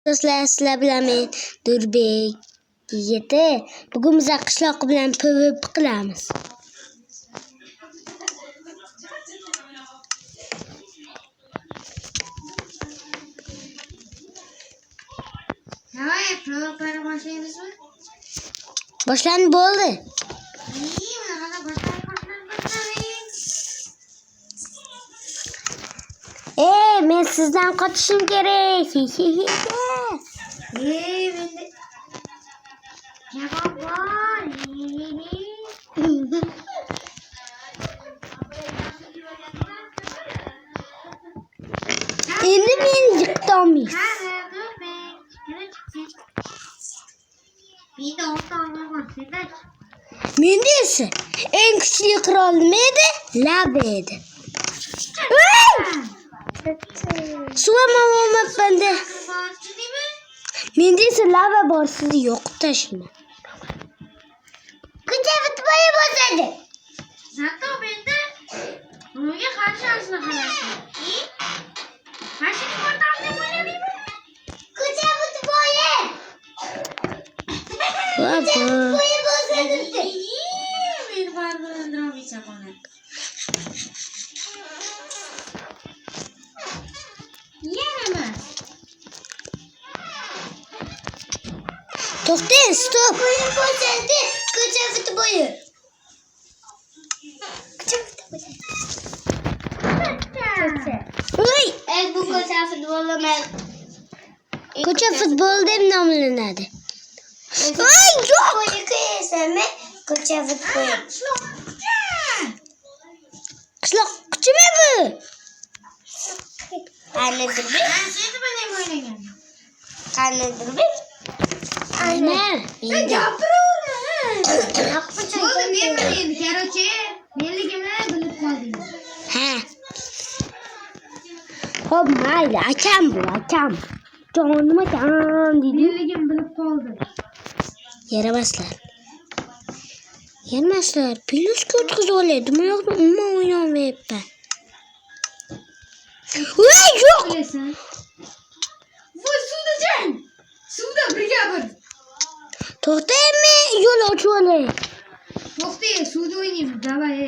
Do'stlar, sizlar bilan men Durbek yigiti. Bugun biz qishloq bilan PvP qilamiz. Boshlandi bo'ldi. Men sizdan qochishim kerak. Endi men yiqitolmaysiz. Menda esa eng kuchli qirol nima edi? Lava edi. Suvamayapman. Menda esa lava bor, sizni yo'qib tashlayman. Kucha futboli bosadi. Zato menda bunga qarshi aslahalar. Mashina portal deb o'ylayman. Kucha futboli. Baba. Men baribir o'ldirolmaysan qani. Yana To'xtang, stop. Kucha futboli. Bu ko'cha futboli emas. Ko'cha futboli deb nomlanadi. Voy, yo'q. Ko'cha futboli. Qishloq kuchimi bu? Qanidir bir. Seni bilan o'ynagan. Qanidir bir. Ana, Men gapiraver. Bo'ldi, men bildim. Короче, menligimni bilib qoldingiz. Ha. Hop, mayli, akam bu, akam. Jonim akam dedi. Menligim bilib qoldi. Yaramaslar. Yaramaslar. Plus o'tkazib oladi. Men umuman o'ynamayapman. Voy, yo'q. Bilasan. Voy, suvda jang. Suvda birga bir. To'xtaymi? Yo'l ochib olay. To'xtang, suvda o'ynaymiz. Davay.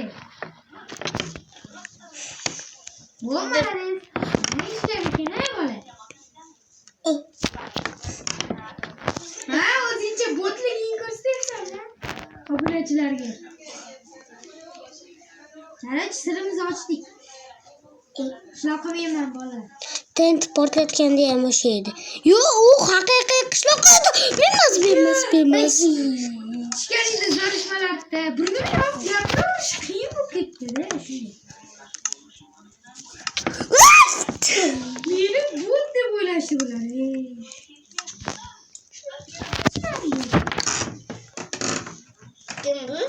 Bo'lmadi. Ne istemikin, bola? Ha, o'zingcha botliging ko'rsatyapsan-a? Obunachilarga. Qarach, sirimizni ochdik. Qishloqqa menman, bola. Tent portlatganda ham o'sha edi. Yo'q, u haqiqiy qishloq edi. Bermas. Ishkaningda zo'rishmalardi. Buni ham gapirish qiyin bo'lib ketdi-da. Meni bot deb o'ylashdi bular. Kim bu?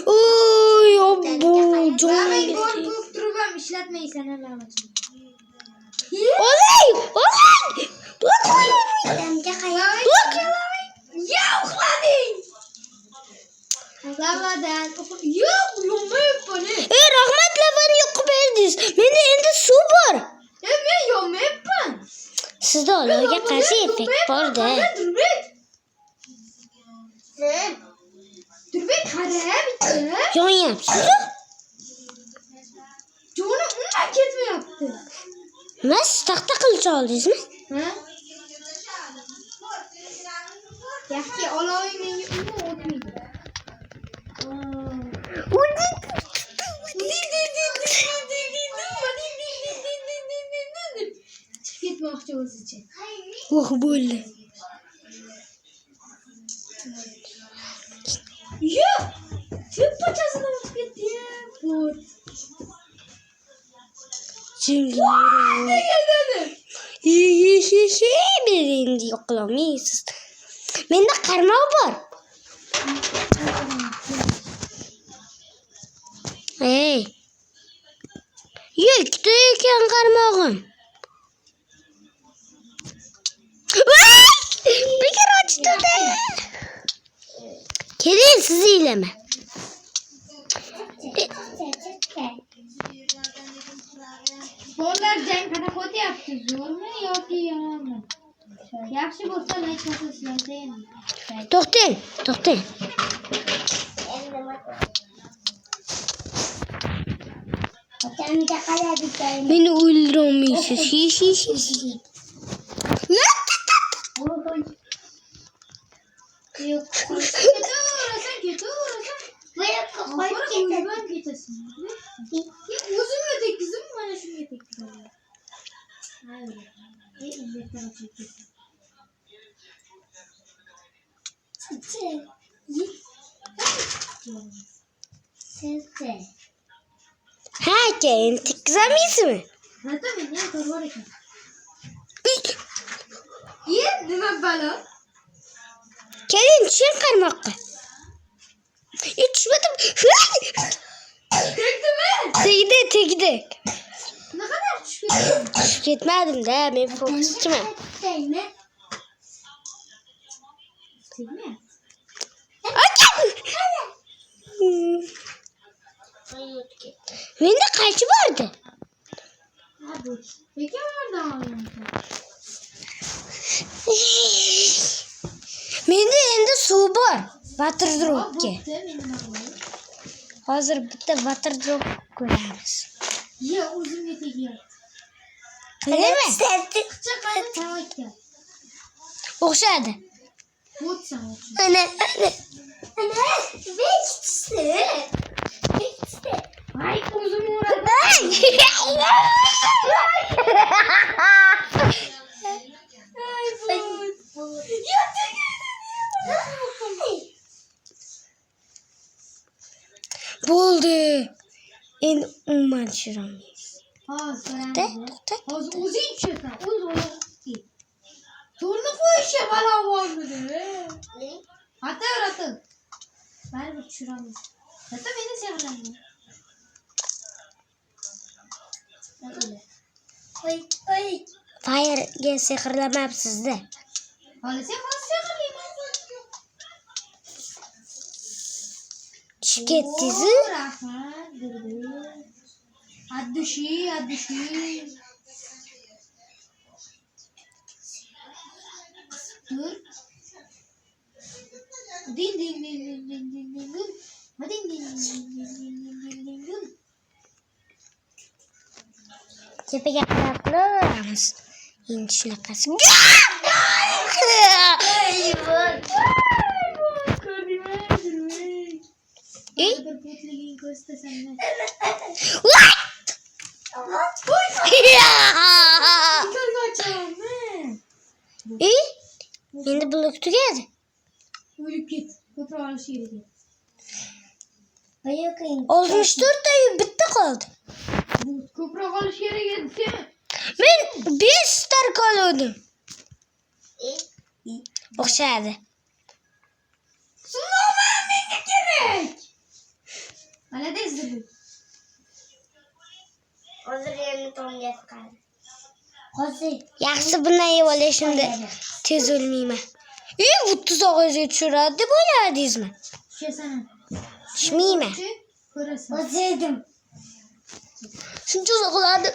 Oy, bu Davay, bot bo'lib turib ham ishlatmaysan allamachim. Olay! Ya uxlading. Lavadan yo'q, yonmayapman. Rahmat, lavani yoqib berdingiz. Menda endi suv bor. Men yonmayapman. Sizda olovga qarshi effekt bor-da. Durbek, qara bitta. Yonyapsiz. Jonim umuman ketmayapti. Nima, siz taxta qilish oldingizmi? Ha? Yaxshi, oloving menga umuman o'tmaydi. Chiqib ketmoqchi o'zicha. Bo'ldi. Yo'q! Tepachasini o'tib ketdi-ya. Bot. Men endi yo'qolmaysiz. Menda qarmoq bor. Ikkita ekan qarmog'im. Keling siz eyleme. Bolalar jang qanaqa o'tyapti? Zo'rmi yoki yomonmi? Yaxshi bo'lsa like bosasizlar endi. To'xtang, to'xtang. Beni o'ldirolmaysiz. Yo'q. Ketaversan. Uyman ketasan. O'zimga tekizim mana shunga tekizim. Ha, keyin tekizamizmi? Hatta men ham to'g'ri ekan. Nima balo? Keling tushing qarmoqqa. Tushmadim. Tegdimi? Tegdi. Ne kadar tushib ketding? Tushib ketmadim-da, men fokuschiman. Tegmi? Menda qaychi bordi? Ha bu. Peki oradan Menda endi suv bor. Water dropga. Hozir bitta water drop ko'ramiz. Ya o'zimga tegyapti. Nima? Qicha qani tavakka. O'xshadi. O'tsan. Ana. Ay o'zim o'radim. Bo'ldi. Endi umuman tushiramaysiz. To'xta. To'xta. Hozir o'zing tushasan. O'z. To'rni qo'yishga balo bormidi? Ataver. Baribir tushiramiz. Hatta meni sevraymi? Fire'ga sehrlamabsiz-da. Hali sen hozir sehrlayman. Tushib ketdingiz? Rahmat. Addushi. Dur. Ding. Tepaga qarab qo'yamiz. Endi shunaqasi. Endi blok tugadi. O'lib ket. Ko'proq olish kerak. 64 ta bitta qoldi. Ko'proq olish kerak edi. Men 5 ta qoldim. O'xshadi. Sunova menga kerak. Malades dedi. Hozir endi tomga chiqadi. Yaxshi bundan yeb olishimda tez o'lmayman. 30 og'izga tushiradi deb o'yladingizmi? Tushasan. Tushmayman. Ko'rasan. O'zim. Shuncha uzoqlarni.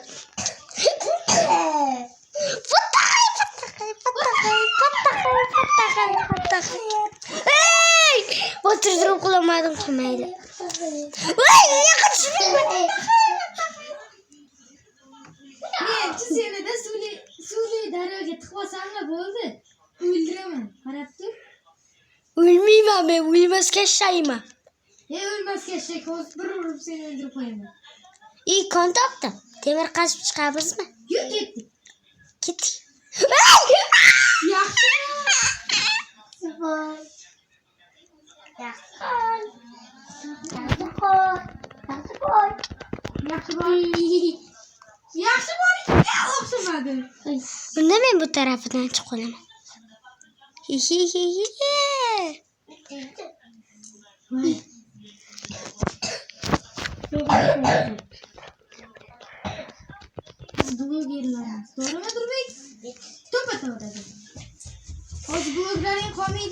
Hey! O'tirib qolmadim qilmaydi. Voy, nega tushmayman? Men senida suvli daryoga tiqvasamla bo'ldi. O'ldiraman. Qarab tur. O'lmayman men, o'lmasga shayman. O'lmasga shay, hozir bir urib seni o'ldirib qo'yaman. Kon topdim. Temir qazib chiqamizmi? Yo'q, ketdik. Ketdik. Yaxshi. Yaxshi bo'ling. O'xshamadi. Unda men bu tarafidan chiqib qolaman. Biz blogerlarmiz. To'g'rimi, Durbek? To'ppa-to'g'ri. Hozir blogerlarning qolmaydi.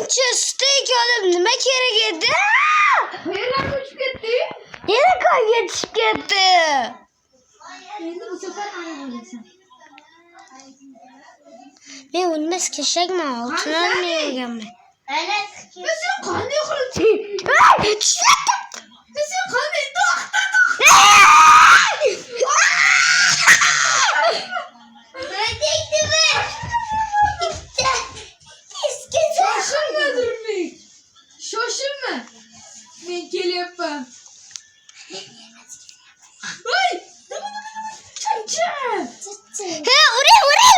Buncha steak olib nima kerak edi? Qayerlarga uchib ketdi? Yana qo'yga tushib ketdi. Endi bu safar aniq olasan. Men unmas keshakman, oltin olmayganman. Biz qanday qilib Tushlatdim. Biz qanday to'xta. Shoshilma Durmik. Shoshilma. Men kelyapman. Voy! Chancha! Ha, uray. Uray.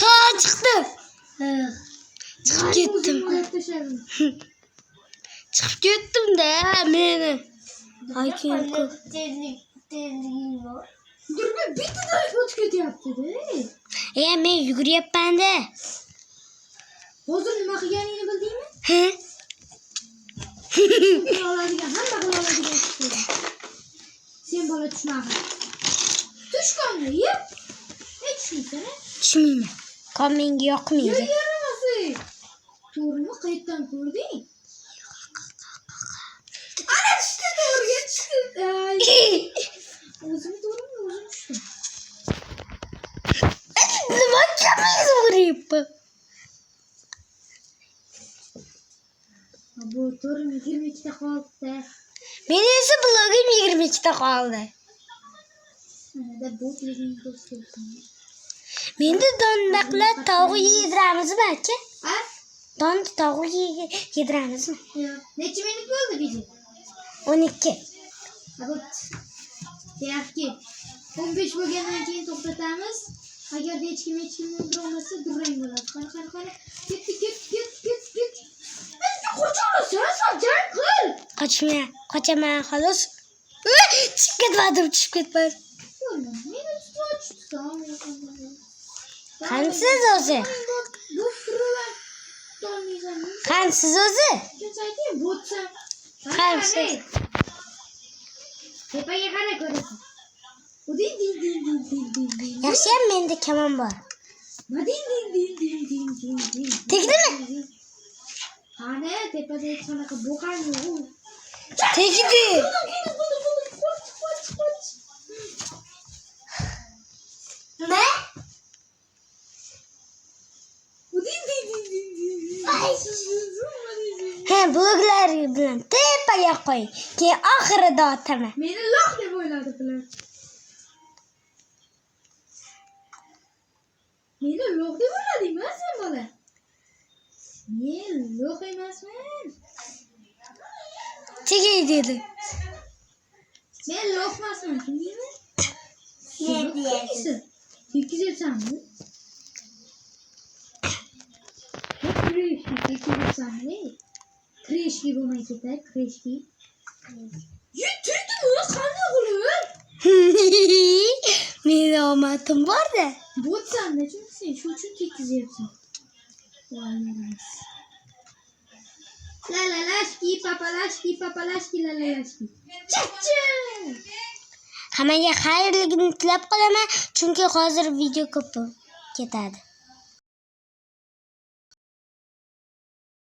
Ha, chiqdim. Chiqib ketdim. Chiqib ketdim-da meni. Ay, kuyku. Durmik bittadan o'tib ketyapti-da. Men yuguryapman-da. Hozir nima qilganingni bildingmi? Ha? Qila oladigan, hamma qila oladigan ish qildi. Sen bola tushmag'in. Tushqonni yeb. Tushmaysan-a? Tushmayman. Qon menga yoqmaydi. Yaramasi. To'g'rimi qayerdan ko'rding? Ana tushdi, to'g'riga tushdi. O'zim to'g'rimi, o'zim tushdim. Nima kamaydi uryapman? Bu to'rim 22 ta qoldi. Meni esa blogim 22 ta qoldi. Mana botliging ko'rsatdim. Menda dondaqlar tovuq yediramizmi aka? Ha? Dond tovuq yediramizmi? Yo'q. Necha minut bo'ldi video? 12. Abot. Deyapki, 15 bo'lgandan keyin to'xtatamiz. Agar hech kim o'ldira olmasa, durang bo'ladi. Qani. Ket. Qochasan, jang qil. Qochaman xolos. Tushib ketmadim. Meni tutib. Qansiz o'zi? Bu firolar dolmaysan. Qansiz o'zi? Ayting, bo'tsan. Qansiz? Tepaga qara ko'rasan. Din. Yaxshiyam menda kamon bor. Din. Tegdimi? Qani, tepada hech qanaqa bo'qan yo'q. Tegdi. Nima? Ha, bloglar bilan tepaga qo'y. Keyin oxirida otaman. Meni loq deb o'yladi bular. Meni loq deb o'yladingmi sen bola? Men loq emasman. Tegay dedi. Men loq emasman, tushundingmi? Ne deyapsan? Tekkizayapsanmi? Tekkizayapsanmi? Kreshki bo'lmay ketadi, kreshki. Yutdingmi? Qanday qilib? Meni omadim bor-da. Bo'tsan-da, chunki sen shu uchun tekkizyapsan. Lalalashki, papalashki, lalalashki. Chacha! Hammaga xayrligini tilab qolaman, chunki hozir video ko'p ketadi.